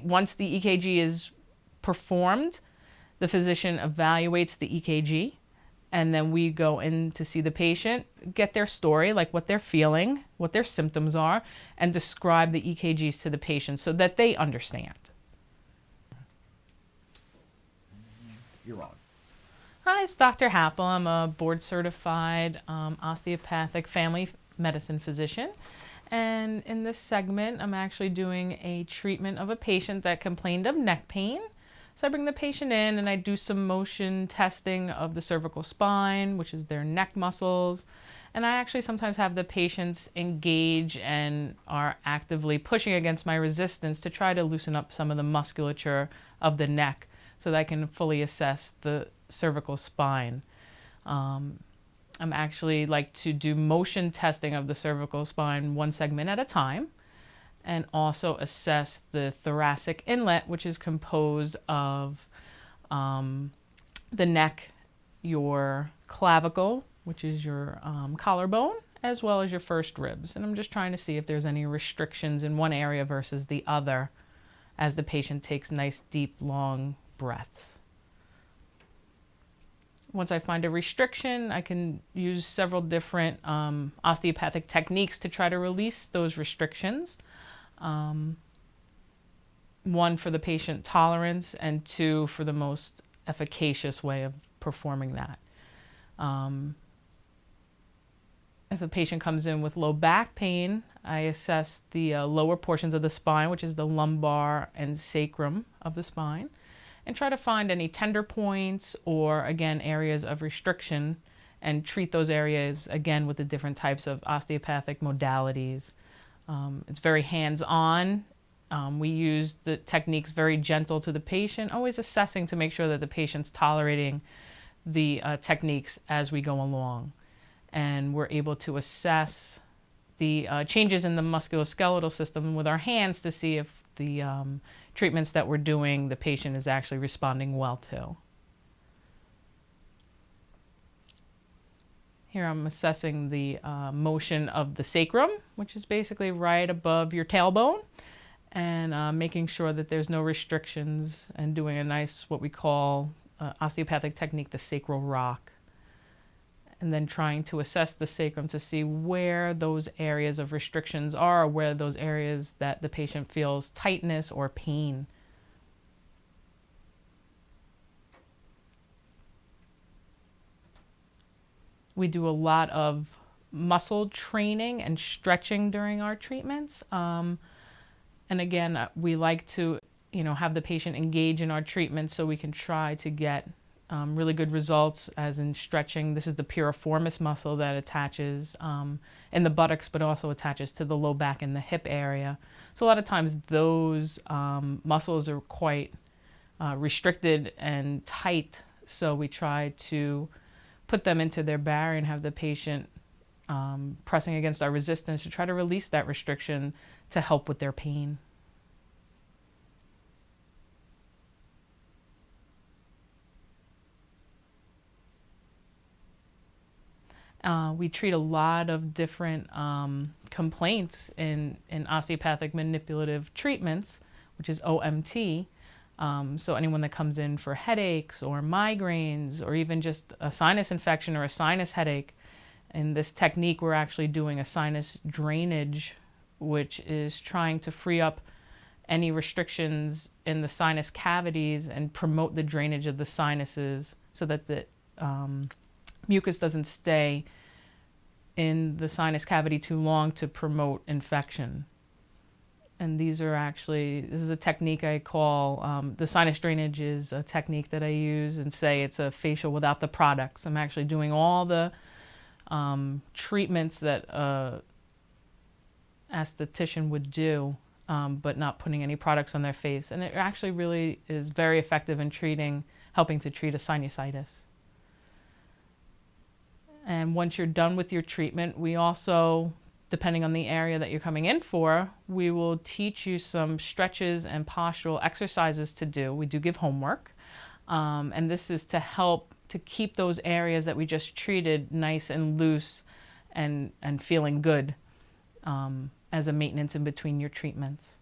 Once the EKG is performed, the physician evaluates the EKG, and then we go in to see the patient, get their story, like what they're feeling, what their symptoms are, and describe the EKGs to the patient so that they understand. You're on. Hi, it's Dr. Happel. I'm a board-certified osteopathic family medicine physician. And in this segment, I'm actually doing a treatment of a patient that complained of neck pain. So I bring the patient in and I do some motion testing of the cervical spine, which is their neck muscles. And I actually sometimes have the patients engage and are actively pushing against my resistance to try to loosen up some of the musculature of the neck so that I can fully assess the cervical spine. I'm actually like to do motion testing of the cervical spine one segment at a time, and also assess the thoracic inlet, which is composed of the neck, your clavicle, which is your collarbone, as well as your first ribs. And I'm just trying to see if there's any restrictions in one area versus the other as the patient takes nice, deep, long breaths. Once I find a restriction, I can use several different osteopathic techniques to try to release those restrictions. One, for the patient tolerance, and two, for the most efficacious way of performing that. If a patient comes in with low back pain, I assess the lower portions of the spine, which is the lumbar and sacrum of the spine, and try to find any tender points or, again, areas of restriction, and treat those areas, again, with the different types of osteopathic modalities. It's very hands-on. We use the techniques very gentle to the patient, always assessing to make sure that the patient's tolerating the techniques as we go along. And we're able to assess the changes in the musculoskeletal system with our hands to see if the treatments that we're doing, the patient is actually responding well to. Here I'm assessing the motion of the sacrum, which is basically right above your tailbone, and making sure that there's no restrictions, and doing a nice, what we call osteopathic technique, the sacral rock. And then trying to assess the sacrum to see where those areas of restrictions are, where those areas that the patient feels tightness or pain. We do a lot of muscle training and stretching during our treatments. And again, we like to, have the patient engage in our treatment so we can try to get really good results, as in stretching. This is the piriformis muscle that attaches in the buttocks, but also attaches to the low back and the hip area. So a lot of times those muscles are quite restricted and tight, so we try to put them into their barrier and have the patient pressing against our resistance to try to release that restriction to help with their pain. We treat a lot of different complaints in osteopathic manipulative treatments, which is OMT. So anyone that comes in for headaches or migraines or even just a sinus infection or a sinus headache, in this technique we're actually doing a sinus drainage, which is trying to free up any restrictions in the sinus cavities and promote the drainage of the sinuses so that the mucus doesn't stay in the sinus cavity too long to promote infection. And this is a technique I call, the sinus drainage is a technique that I use and say it's a facial without the products. I'm actually doing all the treatments that an esthetician would do, but not putting any products on their face. And it actually really is very effective in helping to treat a sinusitis. And once you're done with your treatment, we also, depending on the area that you're coming in for, we will teach you some stretches and postural exercises to do. We do give homework. And this is to help to keep those areas that we just treated nice and loose and feeling good as a maintenance in between your treatments.